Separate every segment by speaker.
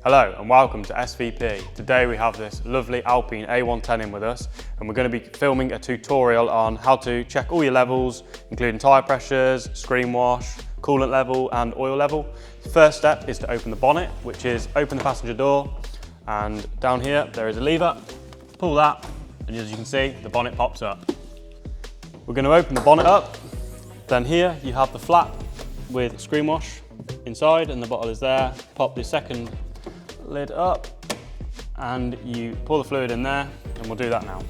Speaker 1: Hello and welcome to SVP. Today we have this lovely Alpine A110 in with us and we're going to be filming a tutorial on how to check all your levels, including tyre pressures, screenwash, coolant level and oil level. The first step is to open the bonnet, which is open the passenger door, and down here there is a lever. Pull that and as you can see the bonnet pops up. We're going to open the bonnet up, then here you have the flap with screenwash inside and the bottle is there. Pop the second lid up and you pour the fluid in there, and we'll do that now.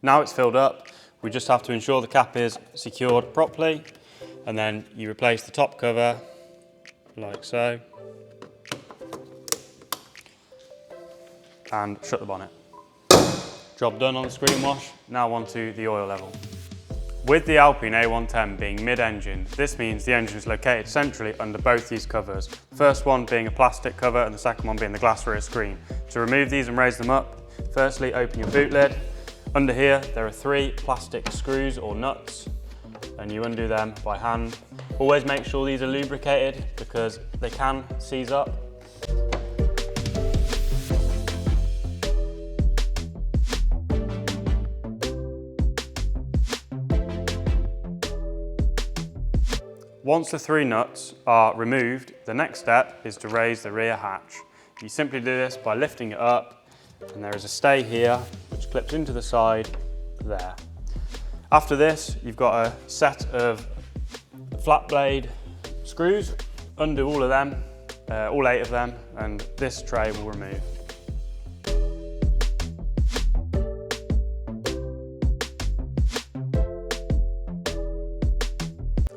Speaker 1: Now it's filled up, we just have to ensure the cap is secured properly, and then you replace the top cover like so and shut the bonnet. Job done on the screenwash. Now on to the oil level. With the Alpine A110 being mid-engine, this means the engine is located centrally under both these covers. The first one being a plastic cover and the second one being the glass rear screen. To remove these and raise them up, firstly open your boot lid. Under here there are 3 plastic screws or nuts and you undo them by hand. Always make sure these are lubricated because they can seize up. Once the 3 nuts are removed, the next step is to raise the rear hatch. You simply do this by lifting it up, and there is a stay here which clips into the side there. After this, you've got a set of flat blade screws. Undo all of them, all 8 of them, and this tray will remove.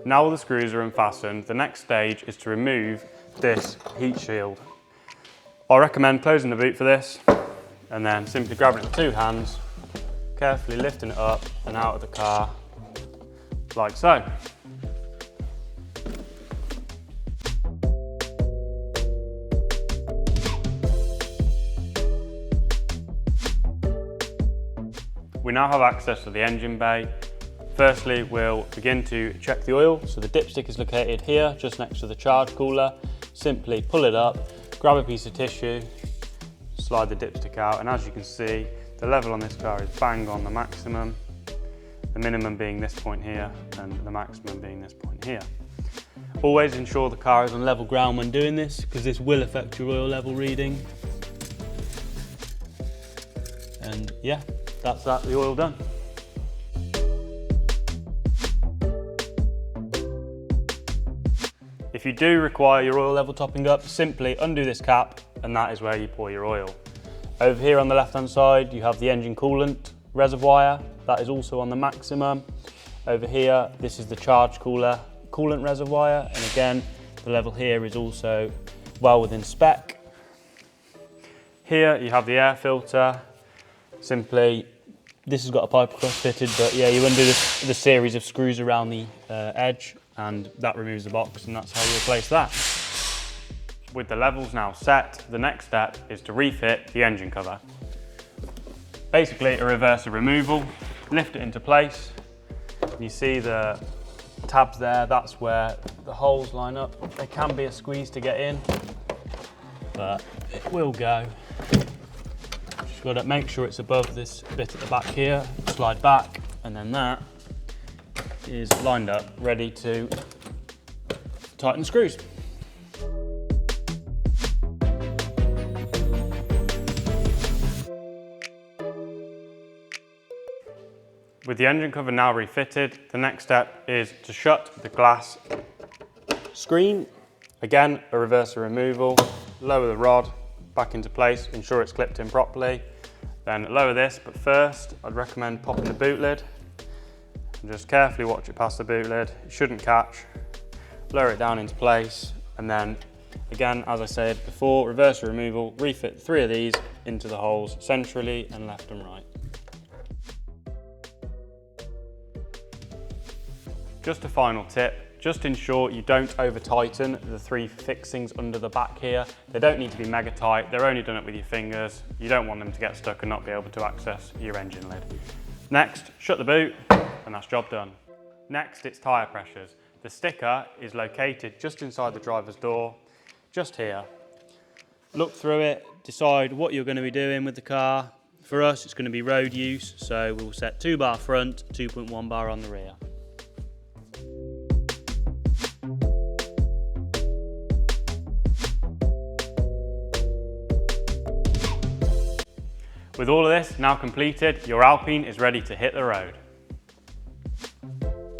Speaker 1: Now all the screws are unfastened, the next stage is to remove this heat shield. I recommend closing the boot for this and then simply grabbing it with 2 hands, carefully lifting it up and out of the car like so. We now have access to the engine bay. Firstly, we'll begin to check the oil. So the dipstick is located here, just next to the charge cooler. Simply pull it up, grab a piece of tissue, slide the dipstick out, and as you can see, the level on this car is bang on the maximum. The minimum being this point here, and the maximum being this point here. Always ensure the car is on level ground when doing this, because this will affect your oil level reading. And yeah, that's that, the oil done. If you do require your oil level topping up, simply undo this cap and that is where you pour your oil. Over here on the left hand side you have the engine coolant reservoir, that is also on the maximum. Over here this is the charge coolant reservoir, and again the level here is also well within spec. Here you have the air filter. Simply, this has got a pipe across fitted, but yeah, you undo the series of screws around the edge and that removes the box, and that's how you replace that. With the levels now set, the next step is to refit the engine cover. Basically a reverser removal, lift it into place. You see the tabs there, that's where the holes line up. There can be a squeeze to get in, but it will go. Just got to make sure it's above this bit at the back here, slide back, and then that is lined up, ready to tighten the screws. With the engine cover now refitted, the next step is to shut the glass screen. Again, a reverser removal, lower the rod back into place, ensure it's clipped in properly, then lower this, but first I'd recommend popping the boot lid. And just carefully watch it past the boot lid. It shouldn't catch. Lower it down into place, and then again, as I said before, reverser removal, refit 3 of these into the holes centrally and left and right. Just a final tip, just ensure you don't over tighten the 3 fixings under the back here. They don't need to be mega tight, they're only done it with your fingers. You don't want them to get stuck and not be able to access your engine lid. Next, shut the boot, and that's job done. Next, it's tyre pressures. The sticker is located just inside the driver's door, just here. Look through it, decide what you're going to be doing with the car. For us, it's going to be road use, so we'll set 2 bar front, 2.1 bar on the rear. With all of this now completed, your Alpine is ready to hit the road.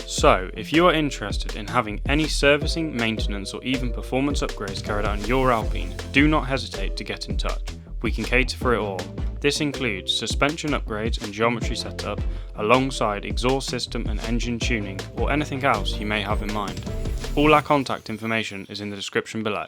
Speaker 1: So, if you are interested in having any servicing, maintenance or even performance upgrades carried out on your Alpine, do not hesitate to get in touch. We can cater for it all. This includes suspension upgrades and geometry setup, alongside exhaust system and engine tuning, or anything else you may have in mind. All our contact information is in the description below.